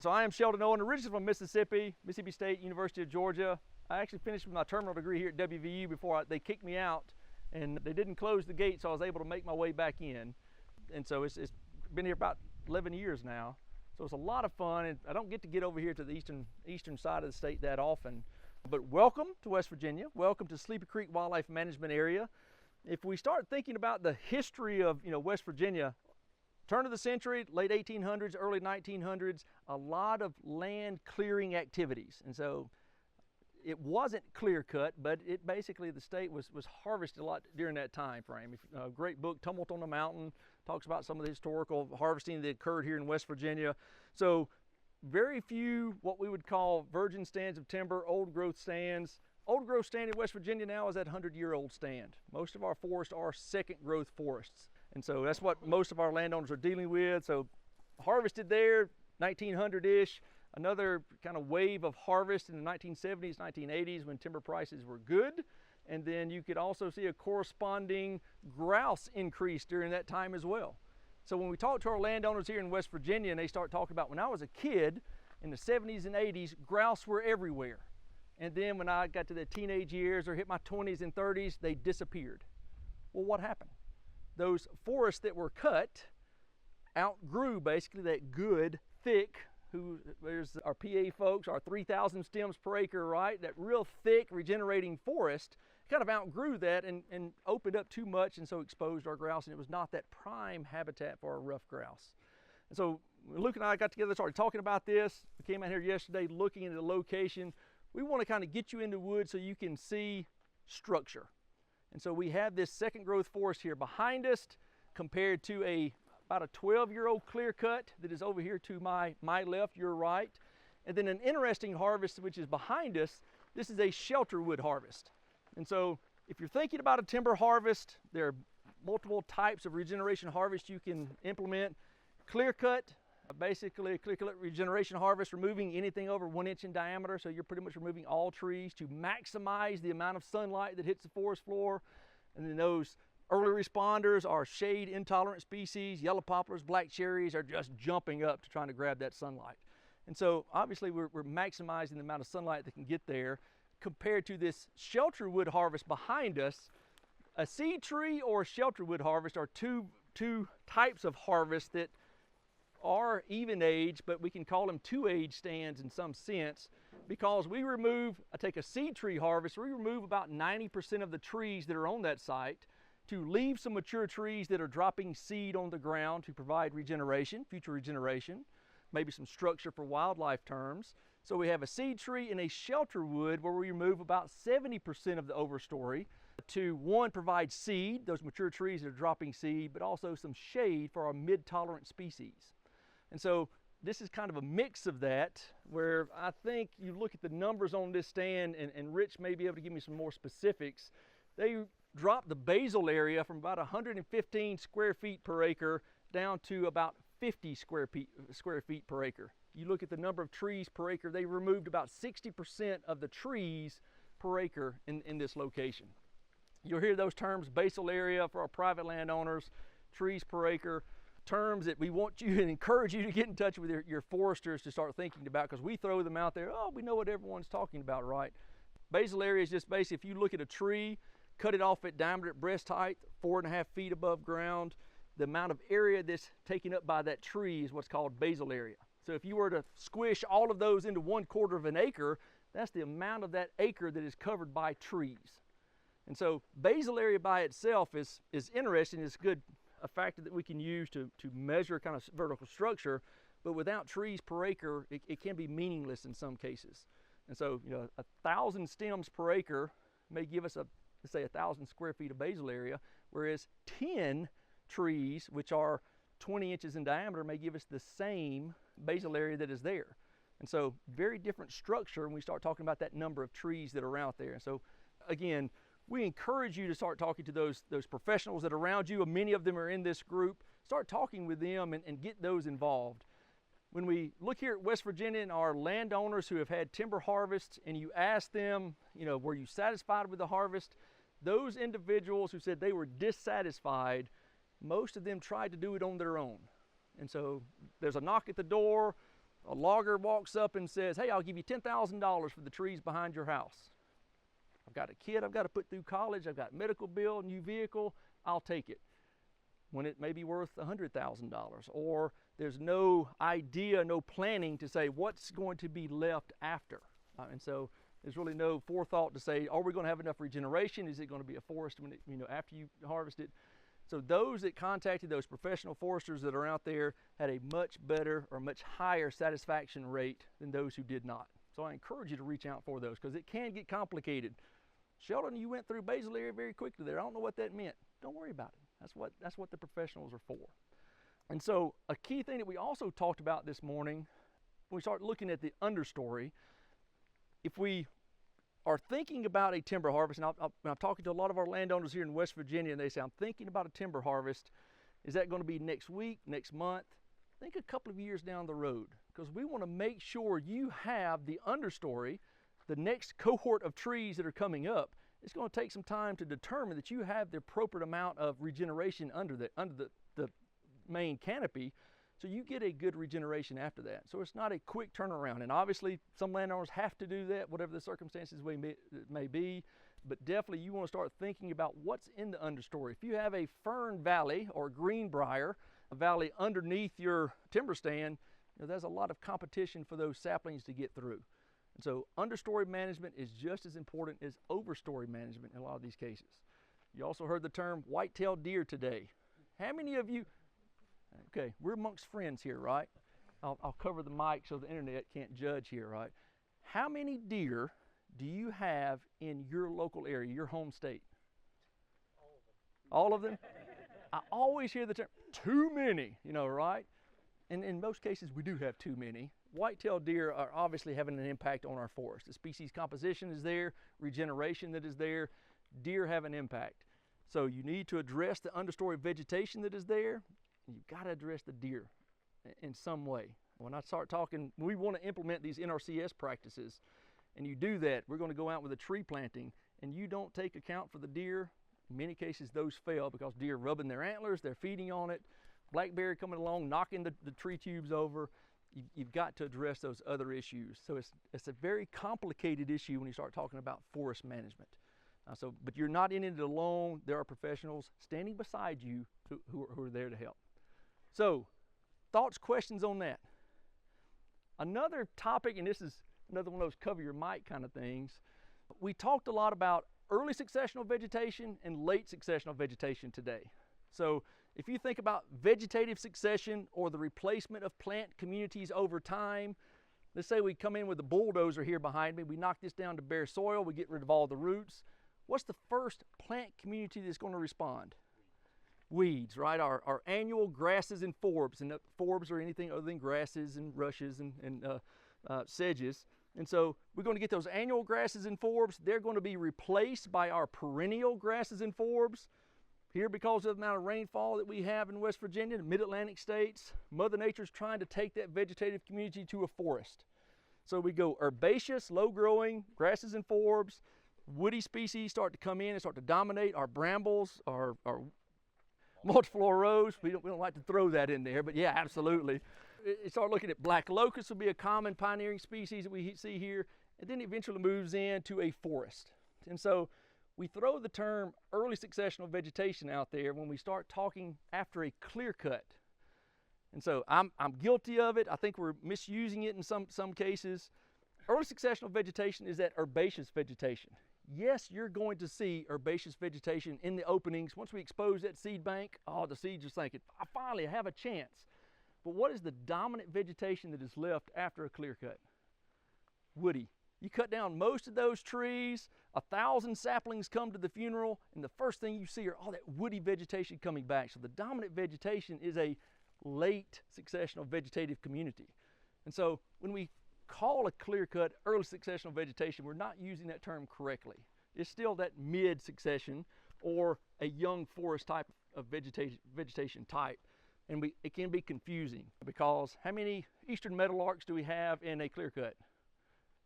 So I am Sheldon Owen, originally from Mississippi State, University of Georgia. I actually finished with my terminal degree here at WVU before they kicked me out, and they didn't close the gate, so I was able to make my way back in. And so it's been here about 11 years now. So it's a lot of fun, and I don't get to get over here to the eastern side of the state that often. But welcome to West Virginia. Welcome to Sleepy Creek Wildlife Management Area. If we start thinking about the history of West Virginia, turn of the century, late 1800s, early 1900s, a lot of land clearing activities. And so it wasn't clear cut, but it basically, the state was harvested a lot during that time frame. A great book, Tumult on the Mountain, talks about some of the historical harvesting that occurred here in West Virginia. So very few what we would call virgin stands of timber, old growth stands. Old growth stand in West Virginia now is that 100-year-old stand. Most of our forests are second growth forests. And so that's what most of our landowners are dealing with. So harvested there, 1900-ish, another kind of wave of harvest in the 1970s, 1980s when timber prices were good. And then you could also see a corresponding grouse increase during that time as well. So when we talk to our landowners here in West Virginia and they start talking about, when I was a kid in the 70s and 80s, grouse were everywhere. And then when I got to the teenage years or hit my 20s and 30s, they disappeared. Well, what happened? Those forests that were cut outgrew basically that good, thick, there's our PA folks, our 3,000 stems per acre, right? That real thick regenerating forest kind of outgrew that and opened up too much, and so exposed our grouse, and it was not that prime habitat for our ruffed grouse. And so Luke and I got together, started talking about this. We came out here yesterday looking into the location. We want to kind of get you in the woods so you can see structure. And so we have this second growth forest here behind us compared to about a 12-year-old clear cut that is over here to my left, your right. And then an interesting harvest which is behind us, this is a Shelterwood harvest. And so if you're thinking about a timber harvest, there are multiple types of regeneration harvest you can implement. Clear cut, basically a clear cut regeneration harvest, removing anything over 1 inch in diameter, so you're pretty much removing all trees to maximize the amount of sunlight that hits the forest floor. And then those early responders are shade intolerant species. Yellow poplars, black cherries are just jumping up to trying to grab that sunlight. And so obviously we're maximizing the amount of sunlight that can get there compared to this Shelterwood harvest behind us. A seed tree or Shelterwood harvest are two types of harvest that are even age, but we can call them two-age stands in some sense, because I take a seed tree harvest, we remove about 90% of the trees that are on that site to leave some mature trees that are dropping seed on the ground to provide regeneration, future regeneration, maybe some structure for wildlife terms. So we have a seed tree and a Shelterwood where we remove about 70% of the overstory to, one, provide seed, those mature trees that are dropping seed, but also some shade for our mid-tolerant species. And so this is kind of a mix of that, where I think you look at the numbers on this stand, and Rich may be able to give me some more specifics. They dropped the basal area from about 115 square feet per acre down to about 50 square feet per acre. You look at the number of trees per acre, they removed about 60% of the trees per acre in this location. You'll hear those terms, basal area for our private landowners, trees per acre, terms that we want you and encourage you to get in touch with your foresters to start thinking about, because we throw them out there, oh, we know what everyone's talking about, right? Basal area is just basically, if you look at a tree, cut it off at diameter at breast height, 4.5 feet above ground, the amount of area that's taken up by that tree is what's called basal area. So if you were to squish all of those into 1/4 of an acre, that's the amount of that acre that is covered by trees. And so basal area by itself is interesting. It's a factor that we can use to measure kind of vertical structure, but without trees per acre, it can be meaningless in some cases. And so 1,000 stems per acre may give us let's say 1,000 square feet of basal area, whereas 10 trees, which are 20 inches in diameter, may give us the same basal area that is there. And so very different structure when we start talking about that number of trees that are out there. And so again, we encourage you to start talking to those professionals that are around you. Many of them are in this group. Start talking with them and get those involved. When we look here at West Virginia and our landowners who have had timber harvests, and you ask them, were you satisfied with the harvest? Those individuals who said they were dissatisfied, most of them tried to do it on their own. And so there's a knock at the door, A logger walks up and says, hey, I'll give you $10,000 for the trees behind your house. I've got a kid I've got to put through college, I've got medical bill, new vehicle, I'll take it. When it may be worth $100,000, or there's no idea, no planning to say what's going to be left after. And so there's really no forethought to say, are we going to have enough regeneration? Is it going to be a forest when it, after you harvest it? So those that contacted those professional foresters that are out there had a much better or much higher satisfaction rate than those who did not. So I encourage you to reach out for those because it can get complicated. Sheldon, you went through basal area very quickly there. I don't know what that meant. Don't worry about it. That's what the professionals are for. And so a key thing that we also talked about this morning, when we start looking at the understory, if we are thinking about a timber harvest, and I'm talking to a lot of our landowners here in West Virginia, and they say, I'm thinking about a timber harvest. Is that going to be next week, next month? Think a couple of years down the road, because we want to make sure you have the understory, the next cohort of trees that are coming up. It's going to take some time to determine that you have the appropriate amount of regeneration under the main canopy, so you get a good regeneration after that. So it's not a quick turnaround, and obviously some landowners have to do that, whatever the circumstances may be, but definitely you want to start thinking about what's in the understory. If you have a fern valley or greenbrier, a valley underneath your timber stand, there's a lot of competition for those saplings to get through. And so understory management is just as important as overstory management in a lot of these cases. You also heard the term white-tailed deer today. How many of you, okay, we're amongst friends here, right? I'll cover the mic so the internet can't judge here, right? How many deer do you have in your local area, your home state? All of them? I always hear the term, too many, right? And in most cases, we do have too many. White-tailed deer are obviously having an impact on our forest. The species composition is there, regeneration that is there, deer have an impact. So you need to address the understory vegetation that is there, and you've got to address the deer in some way. When I start talking, we want to implement these NRCS practices, and you do that, we're going to go out with a tree planting, and you don't take account for the deer. In many cases, those fail because deer rubbing their antlers, they're feeding on it, blackberry coming along, knocking the tree tubes over. You've got to address those other issues. So it's a very complicated issue when you start talking about forest management. But you're not in it alone. There are professionals standing beside you who are there to help. So, thoughts, questions on that? Another topic, and this is another one of those cover your mic kind of things. We talked a lot about early successional vegetation and late successional vegetation today. So if you think about vegetative succession or the replacement of plant communities over time, let's say we come in with a bulldozer here behind me, we knock this down to bare soil, we get rid of all the roots. What's the first plant community that's going to respond? Weeds, right? Our annual grasses and forbs, and forbs are anything other than grasses and rushes and sedges. And so we're going to get those annual grasses and forbs. They're going to be replaced by our perennial grasses and forbs. Here, because of the amount of rainfall that we have in West Virginia, the mid-Atlantic states, Mother Nature's trying to take that vegetative community to a forest. So we go herbaceous, low-growing, grasses and forbs, woody species start to come in and start to dominate. Our brambles, our multiflora. We don't like to throw that in there, but yeah, absolutely. Start looking at black locust will be a common pioneering species that we see here, and then eventually moves into a forest. And so we throw the term early successional vegetation out there when we start talking after a clear cut. And so I'm guilty of it. I think we're misusing it in some cases. Early successional vegetation is that herbaceous vegetation. Yes, you're going to see herbaceous vegetation in the openings. Once we expose that seed bank, the seeds are thinking, I finally have a chance. But what is the dominant vegetation that is left after a clear cut? Woody. You cut down most of those trees, 1,000 saplings come to the funeral, and the first thing you see are all that woody vegetation coming back. So the dominant vegetation is a late successional vegetative community. And so when we call a clear cut early successional vegetation, we're not using that term correctly. It's still that mid succession or a young forest type of vegetation type. And it can be confusing because how many eastern meadowlarks do we have in a clear cut?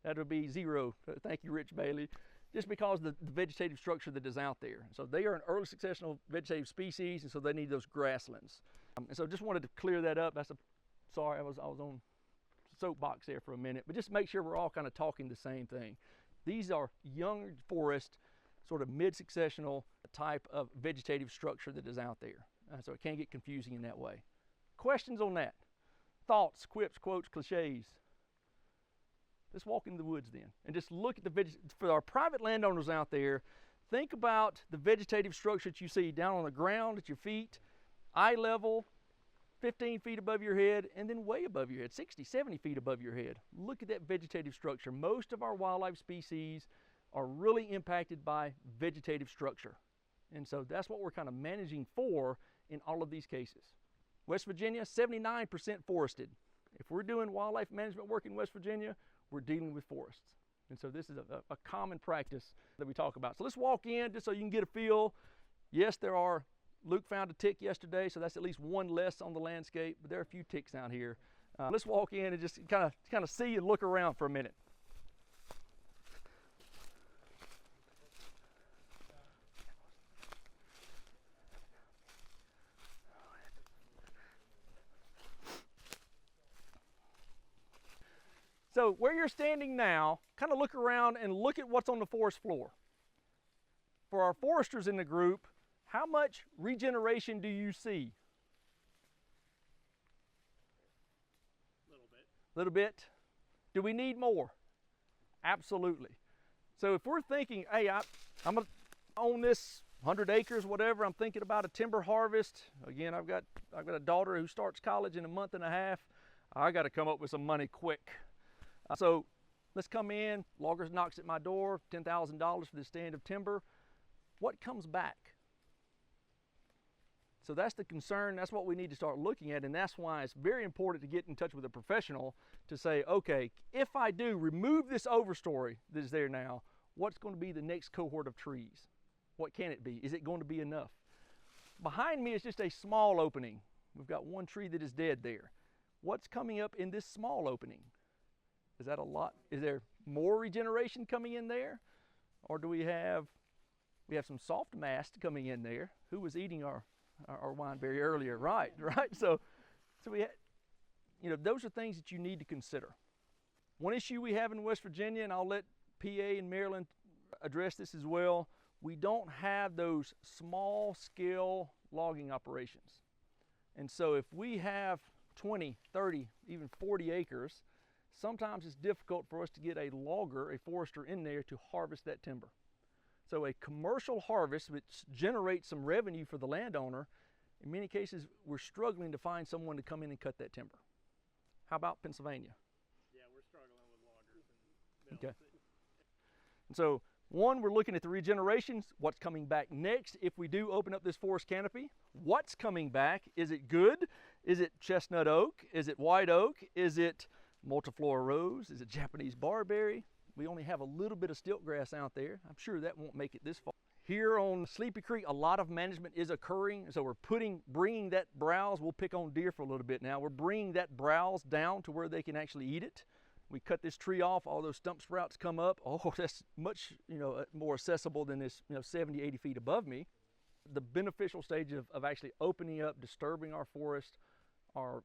That would be 0. Thank you, Rich Bailey. Just because of the vegetative structure that is out there. So they are an early successional vegetative species, and so they need those grasslands. And so just wanted to clear that up. Sorry, I was on soapbox there for a minute, but just make sure we're all kind of talking the same thing. These are young forest, sort of mid-successional type of vegetative structure that is out there. So it can get confusing in that way. Questions on that? Thoughts, quips, quotes, cliches? Let's walk into the woods then and just look at for our private landowners out there, think about the vegetative structure that you see down on the ground at your feet, eye level, 15 feet above your head, and then way above your head, 60, 70 feet above your head. Look at that vegetative structure. Most of our wildlife species are really impacted by vegetative structure. And so that's what we're kind of managing for in all of these cases. West Virginia, 79% forested. If we're doing wildlife management work in West Virginia, we're dealing with forests. And so this is a common practice that we talk about. So let's walk in just so you can get a feel. Yes, Luke found a tick yesterday, so that's at least one less on the landscape, but there are a few ticks out here. Let's walk in and just kind of see and look around for a minute. So where you're standing now, kind of look around and look at what's on the forest floor. For our foresters in the group, how much regeneration do you see? Little bit. Do we need more? Absolutely. So if we're thinking, hey, I'm gonna own this 100 acres, whatever, I'm thinking about a timber harvest. Again, I've got a daughter who starts college in a month and a half. I got to come up with some money quick. So let's come in, logger knocks at my door, $10,000 for this stand of timber. What comes back? So that's the concern, that's what we need to start looking at, and that's why it's very important to get in touch with a professional to say, okay, if I do remove this overstory that is there now, what's going to be the next cohort of trees? What can it be? Is it going to be enough? Behind me is just a small opening. We've got one tree that is dead there. What's coming up in this small opening? Is that a lot? Is there more regeneration coming in there? Or do we have some soft mast coming in there? Who was eating our wineberry earlier? Right. So we had, those are things that you need to consider. One issue we have in West Virginia, and I'll let PA and Maryland address this as well, we don't have those small scale logging operations. And so if we have 20, 30, even 40 acres, sometimes it's difficult for us to get a logger, a forester in there to harvest that timber. So a commercial harvest, which generates some revenue for the landowner, in many cases we're struggling to find someone to come in and cut that timber. How about Pennsylvania? Yeah, we're struggling with loggers and mills. Okay. And so one, we're looking at the regenerations, what's coming back next if we do open up this forest canopy. What's coming back? Is it good? Is it chestnut oak? Is it white oak? Is it multiflora rose? Is it Japanese barberry? We only have a little bit of stilt grass out there. I'm sure that won't make it this far. Here on Sleepy Creek, a lot of management is occurring. So we're bringing that browse, we'll pick on deer for a little bit now. We're bringing that browse down to where they can actually eat it. We cut this tree off, all those stump sprouts come up. Oh, that's much, more accessible than this, 70, 80 feet above me. The beneficial stage of actually opening up, disturbing our forest, are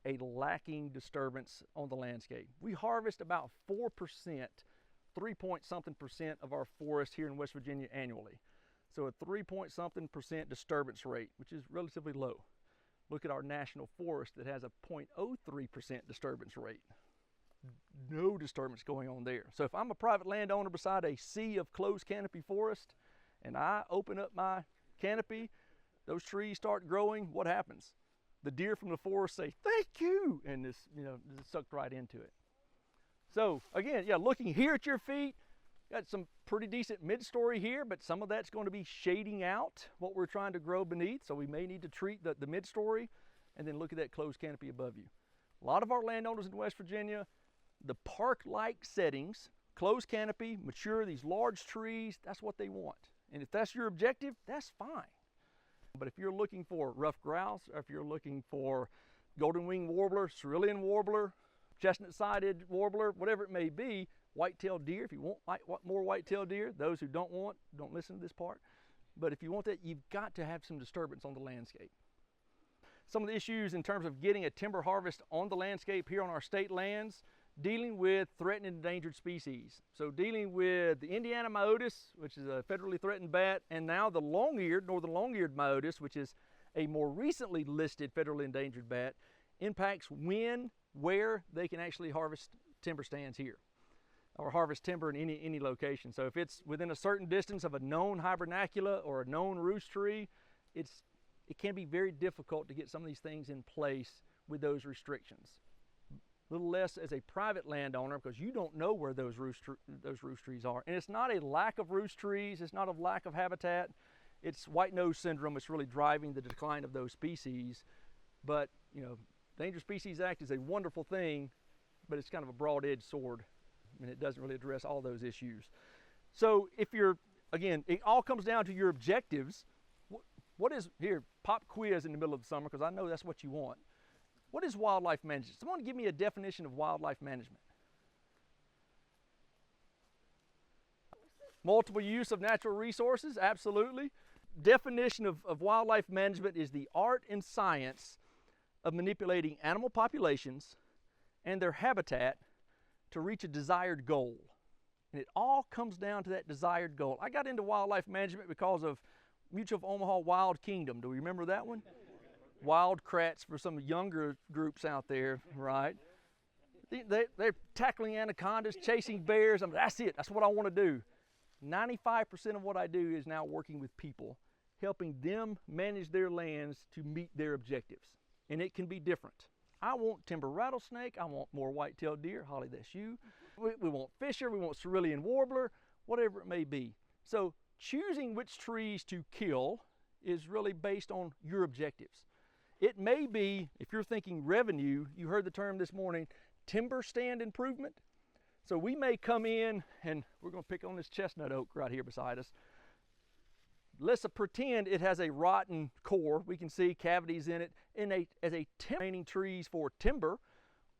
a lacking disturbance on the landscape. We harvest about 4%, 3-point-something% of our forest here in West Virginia annually. So a 3-point-something% disturbance rate, which is relatively low. Look at our national forest that has a 0.03% disturbance rate. No disturbance going on there. So if I'm a private landowner beside a sea of closed canopy forest and I open up my canopy, those trees start growing, what happens? The deer from the forest say, thank you, and this, sucked right into it. So again, looking here at your feet, got some pretty decent mid-story here, but some of that's going to be shading out what we're trying to grow beneath, so we may need to treat the mid-story, and then look at that closed canopy above you. A lot of our landowners in West Virginia, the park-like settings, closed canopy, mature, these large trees, that's what they want. And if that's your objective, that's fine. But if you're looking for ruffed grouse, or if you're looking for golden winged warbler, cerulean warbler, chestnut-sided warbler, whatever it may be, white-tailed deer, if you want more white-tailed deer, those who don't listen to this part. But if you want that, you've got to have some disturbance on the landscape. some of the issues in terms of getting a timber harvest on the landscape here on our state lands, dealing with threatened and endangered species. So dealing with the Indiana myotis, which is a federally threatened bat, and now the long-eared, northern long-eared myotis, which is a more recently listed federally endangered bat, impacts when, where they can actually harvest timber stands here, or harvest timber in any location. So if it's within a certain distance of a known hibernacula or a known roost tree, it can be very difficult to get some of these things in place with those restrictions. A little less as a private landowner, because you don't know where those roost trees are. And it's not a lack of roost trees, it's not a lack of habitat, it's white nose syndrome that's really driving the decline of those species. But, you know, the Endangered Species Act is a wonderful thing, but it's kind of a broad-edged sword, and it doesn't really address all those issues. So if you're, again, it all comes down to your objectives. What is, here, pop quiz in the middle of the summer, because I know that's what you want. What is wildlife management? Someone give me a definition of wildlife management. Multiple use of natural resources, absolutely. Definition of wildlife management is the art and science of manipulating animal populations and their habitat to reach a desired goal. And it all comes down to that desired goal. I got into wildlife management because of Mutual of Omaha Wild Kingdom. Do we remember that one? Wildcrats for some younger groups out there, right? They're tackling anacondas, chasing bears. That's it. That's what I want to do. 95% of what I do is now working with people, helping them manage their lands to meet their objectives. And it can be different. I want timber rattlesnake. I want more white-tailed deer. Holly, that's you. We want fisher. We want cerulean warbler, whatever it may be. So choosing which trees to kill is really based on your objectives. It may be, if you're thinking revenue, you heard the term this morning, timber stand improvement. So we may come in, and we're going to pick on this chestnut oak right here beside us. Let's pretend it has a rotten core. We can see cavities in it as a training trees for timber,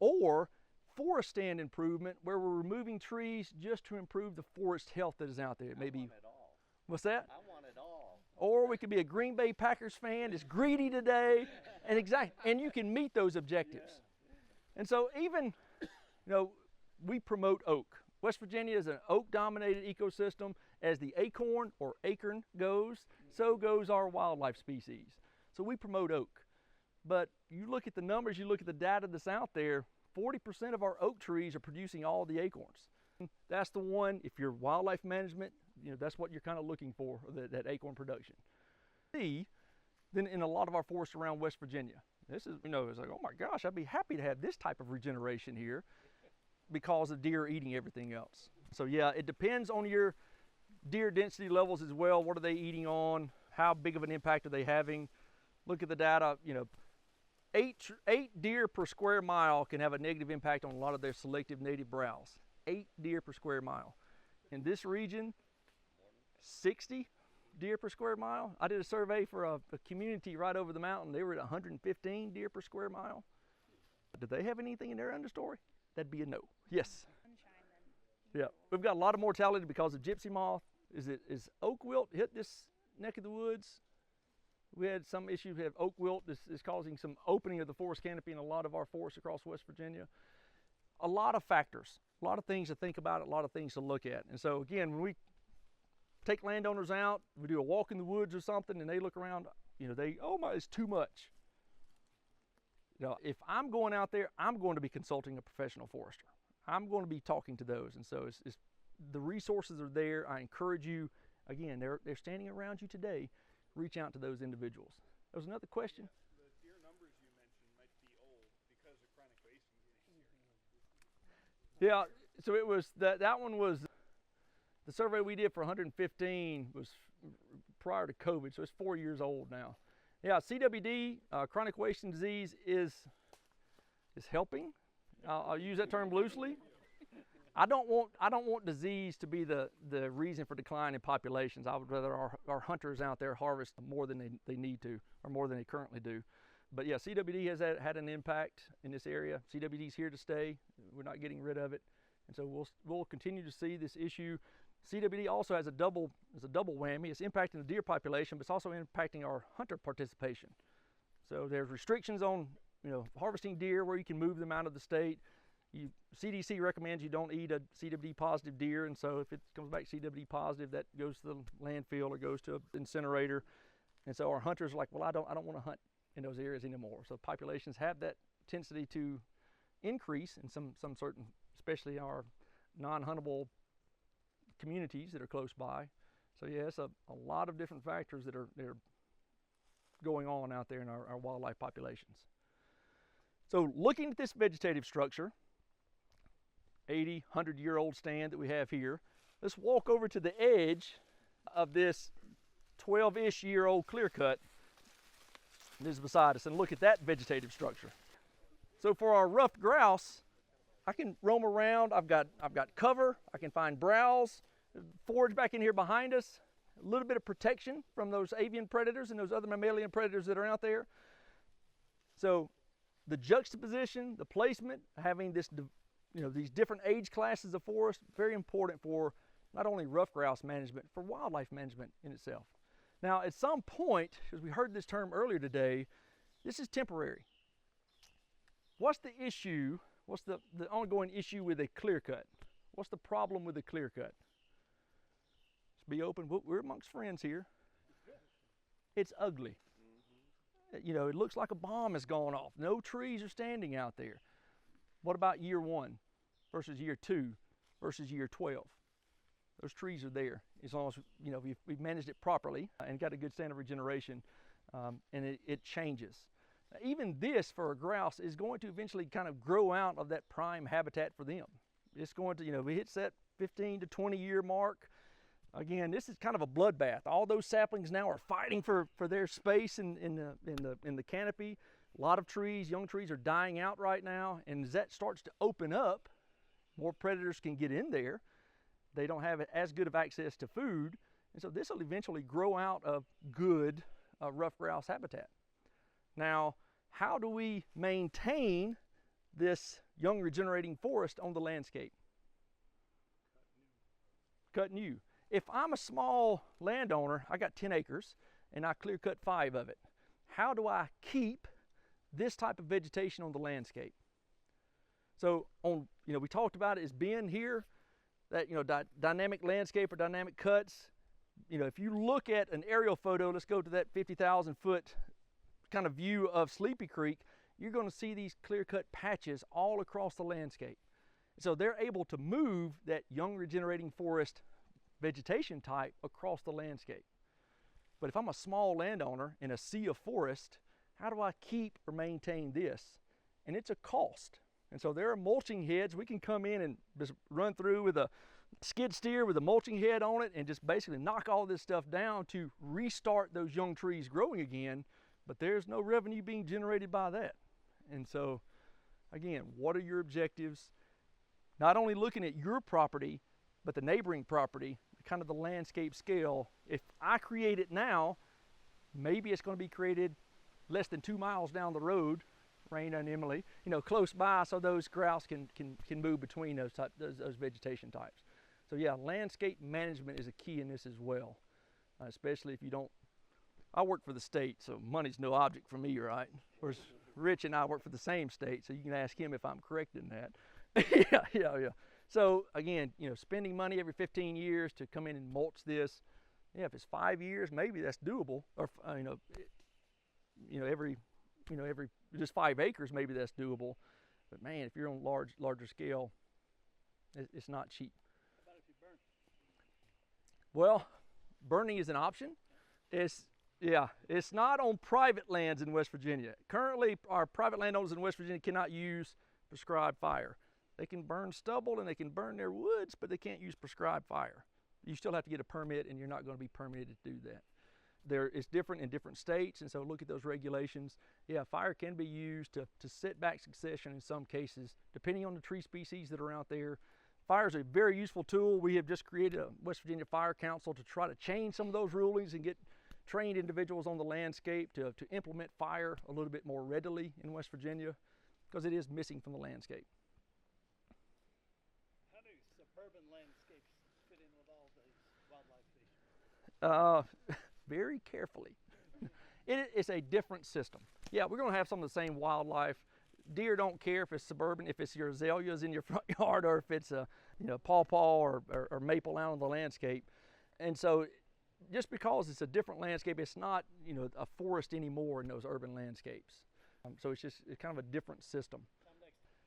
or forest stand improvement where we're removing trees just to improve the forest health that is out there. Maybe. I want it all. What's that? I want it all. Or we could be a Green Bay Packers fan, it's greedy today, and you can meet those objectives. Yeah. And so even, we promote oak. West Virginia is an oak-dominated ecosystem. As the acorn or acorn goes, so goes our wildlife species. So we promote oak. But you look at the numbers, you look at the data that's out there, 40% of our oak trees are producing all the acorns. That's the one, if you're wildlife management, that's what you're kind of looking for, that acorn production. Then in a lot of our forests around West Virginia, this is, it's like, oh my gosh, I'd be happy to have this type of regeneration here because of deer eating everything else. So yeah, it depends on your deer density levels as well. What are they eating on? How big of an impact are they having? Look at the data, 8 deer per square mile can have a negative impact on a lot of their selective native browse. 8 deer per square mile. In this region, 60 deer per square mile. I did a survey for a community right over the mountain. They were at 115 deer per square mile. Do they have anything in their understory? That'd be a no. Yes. Yeah, we've got a lot of mortality because of gypsy moth. Is oak wilt hit this neck of the woods? We had some issues. We have oak wilt. This is causing some opening of the forest canopy in a lot of our forests across West Virginia. A lot of factors, a lot of things to think about, a lot of things to look at. And so again, when we take landowners out, we do a walk in the woods or something, and they look around, it's too much. If I'm going out there, I'm going to be consulting a professional forester. I'm going to be talking to those, and so the resources are there. I encourage you. Again, they're standing around you today. Reach out to those individuals. There was another question. The deer numbers you mentioned might be old because of chronic wasting getting here. Yeah. So it was that one was the survey we did for 115 was prior to COVID, so it's 4 years old now. Yeah, CWD, chronic wasting disease, is helping. I'll use that term loosely. I don't want disease to be the reason for decline in populations. I would rather our hunters out there harvest more than they need to, or more than they currently do. But yeah, CWD has had an impact in this area. CWD is here to stay. We're not getting rid of it, and so we'll continue to see this issue. CWD also has a double whammy. It's impacting the deer population, but it's also impacting our hunter participation. So there's restrictions on, harvesting deer where you can move them out of the state. CDC recommends you don't eat a CWD positive deer, and so if it comes back CWD positive, that goes to the landfill or goes to an incinerator. And so our hunters are like, well, I don't want to hunt in those areas anymore. So populations have that tendency to increase in some certain, especially our non-huntable communities that are close by. So yeah, it's a lot of different factors that are going on out there in our wildlife populations. So looking at this vegetative structure, 80, 100-year-old stand that we have here, let's walk over to the edge of this 12-ish year old clear cut that is beside us and look at that vegetative structure. So for our ruffed grouse, I can roam around. I've got cover. I can find browse, forage back in here behind us, a little bit of protection from those avian predators and those other mammalian predators that are out there. So the juxtaposition, the placement, having this, these different age classes of forest, very important for not only ruffed grouse management, for wildlife management in itself. Now, at some point, as we heard this term earlier today, this is temporary. What's the issue? What's the ongoing issue with a clear cut? What's the problem with a clear cut? Let's be open. We're amongst friends here. It's ugly. It looks like a bomb has gone off. No trees are standing out there. What about year 1 versus year 2 versus year 12? Those trees are there as long as we've managed it properly and got a good standard of regeneration, and it changes. Even this for a grouse is going to eventually kind of grow out of that prime habitat for them. It's going to, if it hits that 15 to 20 year mark, again, this is kind of a bloodbath. All those saplings now are fighting for their space in the canopy. A lot of trees, young trees, are dying out right now, and as that starts to open up, more predators can get in there. They don't have as good of access to food, and so this will eventually grow out of good ruffed grouse habitat. Now, how do we maintain this young regenerating forest on the landscape? Cut new. If I'm a small landowner, I got 10 acres and I clear cut 5 of it. How do I keep this type of vegetation on the landscape? So we talked about it as being here, that dynamic landscape or dynamic cuts. If you look at an aerial photo, let's go to that 50,000 foot kind of view of Sleepy Creek, you're going to see these clear-cut patches all across the landscape. So they're able to move that young regenerating forest vegetation type across the landscape. But if I'm a small landowner in a sea of forest, how do I keep or maintain this? And it's a cost. And so there are mulching heads. We can come in and just run through with a skid steer with a mulching head on it and just basically knock all this stuff down to restart those young trees growing again. But there's no revenue being generated by that. And so, again, what are your objectives? Not only looking at your property, but the neighboring property, kind of the landscape scale. If I create it now, maybe it's going to be created less than 2 miles down the road, Raina and Emily, close by, so those grouse can move between those vegetation types. So yeah, landscape management is a key in this as well, especially if you don't. I work for the state, so money's no object for me, right? Whereas Rich and I work for the same state, so you can ask him if I'm correct in that. Yeah. So again, spending money every 15 years to come in and mulch this, if it's 5 years, maybe that's doable. Or every just 5 acres, maybe that's doable. But man, if you're on larger scale, it's not cheap. How about if you burn? Well, burning is an option. It's not on private lands in West Virginia. Currently, our private landowners in West Virginia cannot use prescribed fire. They can burn stubble and they can burn their woods, but they can't use prescribed fire. You still have to get a permit, and you're not going to be permitted to do that. It's different in different states, and so look at those regulations. Yeah, fire can be used to set back succession in some cases, depending on the tree species that are out there. Fire is a very useful tool. We have just created a West Virginia Fire Council to try to change some of those rulings and get trained individuals on the landscape to implement fire a little bit more readily in West Virginia, because it is missing from the landscape. How do suburban landscapes fit in with all these wildlife issues? Very carefully. It's a different system. Yeah, we're going to have some of the same wildlife. Deer don't care if it's suburban, if it's your azaleas in your front yard, or if it's a pawpaw or maple out on the landscape. And so just because it's a different landscape, it's not a forest anymore in those urban landscapes. So it's kind of a different system.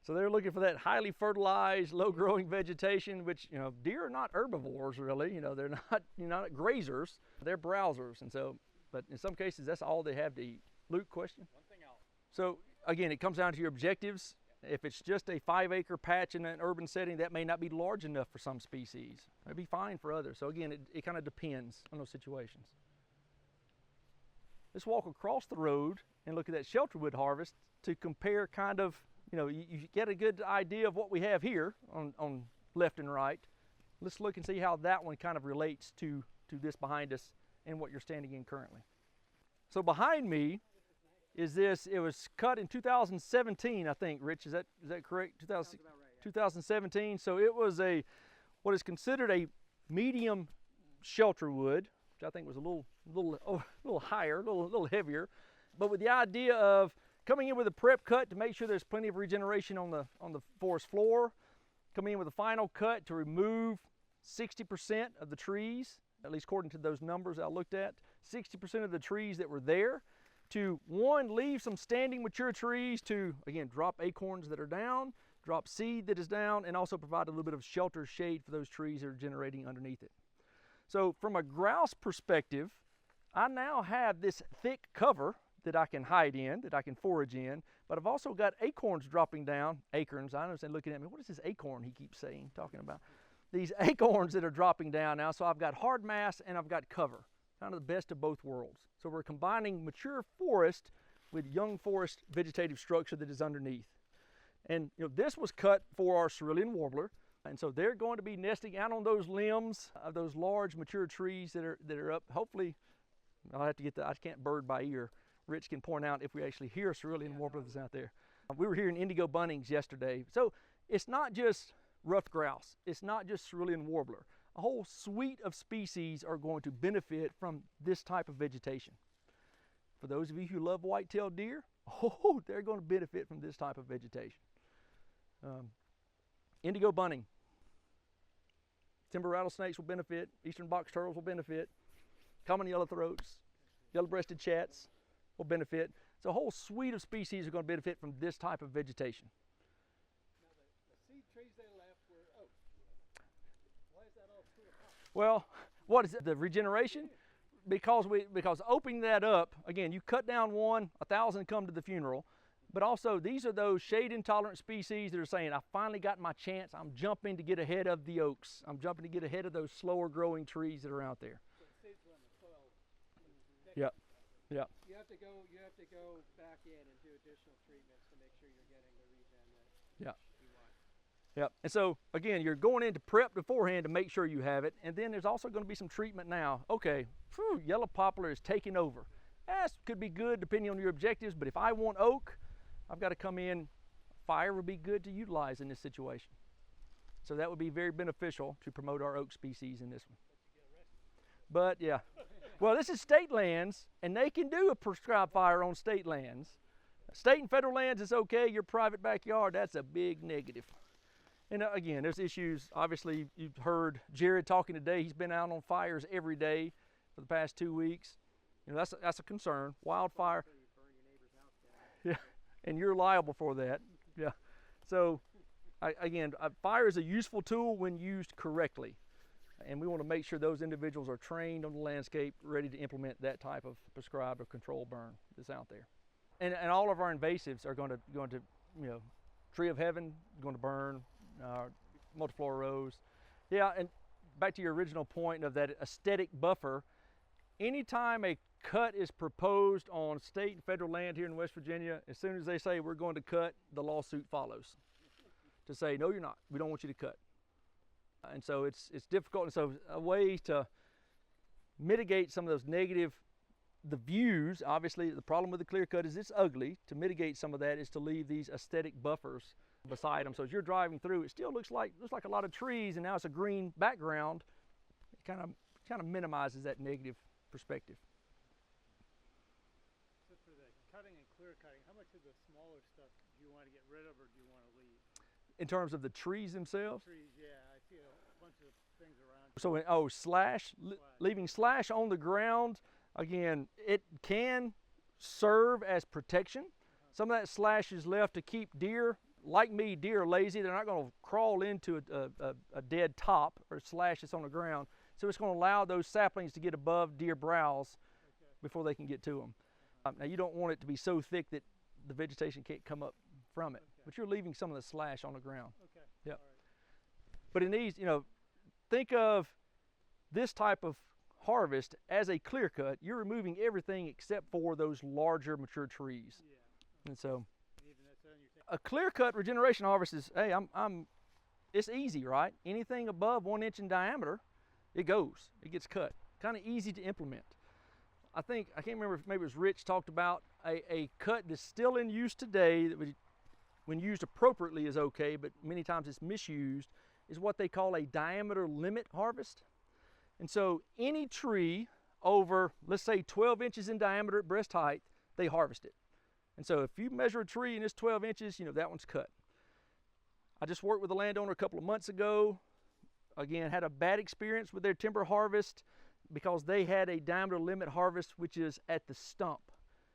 So they're looking for that highly fertilized, low-growing vegetation, which deer are not herbivores really. They're not grazers, they're browsers. And so, but in some cases, that's all they have to eat. Luke, question? One thing else. So again, it comes down to your objectives. If it's just a 5-acre patch in an urban setting, that may not be large enough for some species. It'd be fine for others. So again, it kind of depends on those situations. Let's walk across the road and look at that Shelterwood harvest to compare kind of, you get a good idea of what we have here on left and right. Let's look and see how that one kind of relates to this behind us and what you're standing in currently. So behind me is this. It was cut in 2017, I think. Rich, is that correct? 2017. So it was what is considered a medium Shelterwood, which I think was a little higher, a little heavier, but with the idea of coming in with a prep cut to make sure there's plenty of regeneration on the forest floor, coming in with a final cut to remove 60% of the trees, at least according to those numbers I looked at, 60% of the trees that were there, to one, leave some standing mature trees to, again, drop acorns that are down, drop seed that is down, and also provide a little bit of shelter shade for those trees that are generating underneath it. So from a grouse perspective, I now have this thick cover that I can hide in, that I can forage in, but I've also got acorns dropping down, acorns, I understand looking at me, what is this acorn he keeps talking about? These acorns that are dropping down now, so I've got hard mass and I've got cover, kind of the best of both worlds. So we're combining mature forest with young forest vegetative structure that is underneath. And this was cut for our cerulean warbler, and so they're going to be nesting out on those limbs of those large mature trees that are up. Hopefully, I'll have to get I can't bird by ear. Rich can point out if we actually hear a cerulean warbler that's out there. We were hearing indigo buntings yesterday. So it's not just ruffed grouse. It's not just cerulean warbler. A whole suite of species are going to benefit from this type of vegetation. For those of you who love white-tailed deer, they're going to benefit from this type of vegetation. Indigo bunting. Timber rattlesnakes will benefit. Eastern box turtles will benefit. Common yellowthroats, yellow-breasted chats will benefit. So a whole suite of species are going to benefit from this type of vegetation. Now the seed trees they left were oak. Why is that all split apart? Well, what is it? The regeneration? Because opening that up, again, you cut down one, 1,000 come to the funeral. But also, these are those shade-intolerant species that are saying, I finally got my chance. I'm jumping to get ahead of the oaks. I'm jumping to get ahead of those slower-growing trees that are out there. So the seeds were in the soil. Yep. Yep. You have to go back in and do additional treatments to make sure you're getting the regen that Yep. you want. Yep. And so, again, you're going into prep beforehand to make sure you have it. And then there's also going to be some treatment now. Okay, yellow poplar is taking over. That could be good depending on your objectives, but if I want oak, I've got to come in. Fire would be good to utilize in this situation. So that would be very beneficial to promote our oak species in this one. But yeah, well, this is state lands, and they can do a prescribed fire on state lands. State and federal lands is okay. Your private backyard, that's a big negative. And again, there's issues. Obviously, you've heard Jared talking today. He's been out on fires every day for the past 2 weeks. That's a concern. Wildfire. Yeah. And you're liable for that. Yeah. So, again, fire is a useful tool when used correctly. And we want to make sure those individuals are trained on the landscape, ready to implement that type of prescribed or controlled burn that's out there. And all of our invasives are going to tree of heaven, going to burn, multiflora rose. Yeah, and back to your original point of that aesthetic buffer, anytime a cut is proposed on state and federal land here in West Virginia, as soon as they say we're going to cut, the lawsuit follows to say, no, you're not. We don't want you to cut. And so it's difficult. And so a way to mitigate some of those the views, obviously the problem with the clear cut is it's ugly. To mitigate some of that is to leave these aesthetic buffers beside them. So as you're driving through, it still looks like a lot of trees, and now it's a green background. It kind of minimizes that negative perspective. So for the cutting and clear In terms of the trees themselves? Trees, yeah, I see a bunch of things around. So, leaving slash on the ground, again, it can serve as protection. Some of that slash is left to keep deer. Like me, deer are lazy. They're not going to crawl into a dead top or slash that's on the ground. So it's going to allow those saplings to get above deer brows before they can get to them. Now you don't want it to be so thick that the vegetation can't come up from it, but you're leaving some of the slash on the ground. Okay. Yep. All right. But in these, think of this type of harvest as a clear cut. You're removing everything except for those larger mature trees. Yeah. And so Even that's then you're a clear cut regeneration harvest is, hey, it's easy, right? Anything above 1 inch in diameter, it goes, it gets cut. Kind of easy to implement. I can't remember if maybe it was Rich talked about a cut that's still in use today that when used appropriately is okay, but many times it's misused, is what they call a diameter limit harvest. And so any tree over, let's say 12 inches in diameter at breast height, they harvest it. And so if you measure a tree and it's 12 inches, that one's cut. I just worked with a landowner a couple of months ago. Again, had a bad experience with their timber harvest because they had a diameter limit harvest, which is at the stump.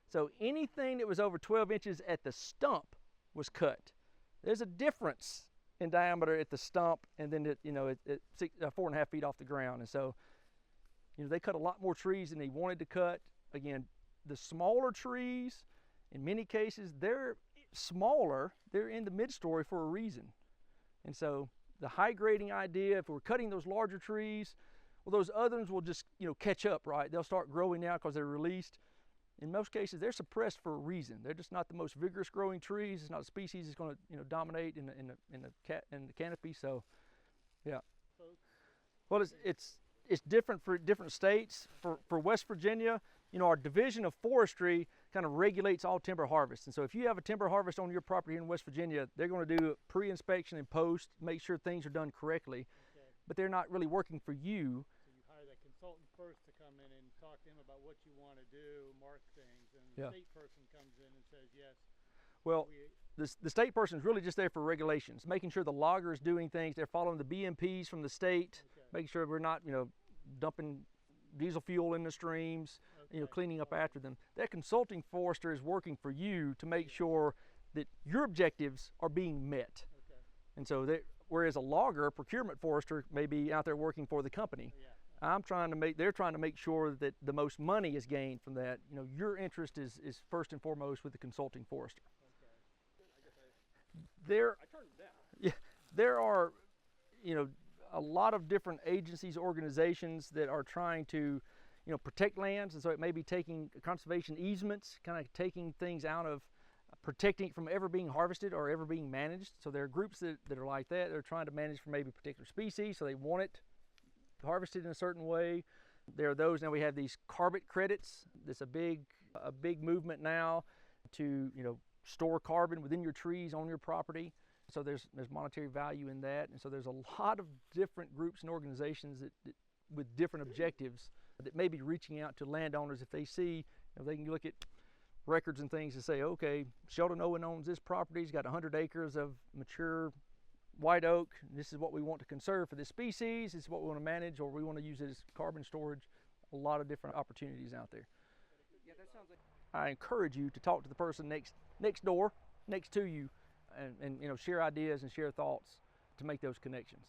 So anything that was over 12 inches at the stump was cut. There's a difference in diameter at the stump and then at 4.5 feet off the ground. And so, they cut a lot more trees than they wanted to cut. Again, the smaller trees, in many cases, they're smaller. They're in the mid-story for a reason. And so the high grading idea, if we're cutting those larger trees, well, those other ones will just, catch up, right? They'll start growing now because they're released. In most cases, they're suppressed for a reason. They're just not the most vigorous growing trees. It's not a species that's going to, dominate in the canopy. So, yeah. Well, it's different for different states. For West Virginia, our Division of Forestry kind of regulates all timber harvests. And so if you have a timber harvest on your property in West Virginia, they're going to do pre-inspection and post, make sure things are done correctly. Okay. But they're not really working for you. So you hire that consultant first to come in and talk to him about what you want to do, mark things, and the state person comes in and says yes. Well, the state person is really just there for regulations, making sure the logger is doing things. They're following the BMPs from the state, making sure we're not, dumping diesel fuel in the streams, cleaning up after them. That consulting forester is working for you to make sure that your objectives are being met. Okay. And so, whereas a logger, procurement forester, may be out there working for the company. Yeah. They're trying to make sure that the most money is gained from that. Your interest is first and foremost with the consulting forester. Okay. I turned it down. Yeah, there are, a lot of different agencies, organizations that are trying to, protect lands, and so it may be taking conservation easements, kind of taking things out of protecting it from ever being harvested or ever being managed. So there are groups that are like that. They're trying to manage for maybe a particular species, so they want it harvested in a certain way. There are those, now we have these carbon credits. That's a big movement now to, store carbon within your trees on your property. So there's monetary value in that. And so there's a lot of different groups and organizations that with different objectives that may be reaching out to landowners if they see, they can look at records and things and say, okay, Sheldon Owen owns this property. He's got 100 acres of mature white oak. This is what we want to conserve for this species. This is what we want to manage, or we want to use it as carbon storage. A lot of different opportunities out there. Yeah, that sounds like. I encourage you to talk to the person next door, next to you, and share ideas and share thoughts to make those connections.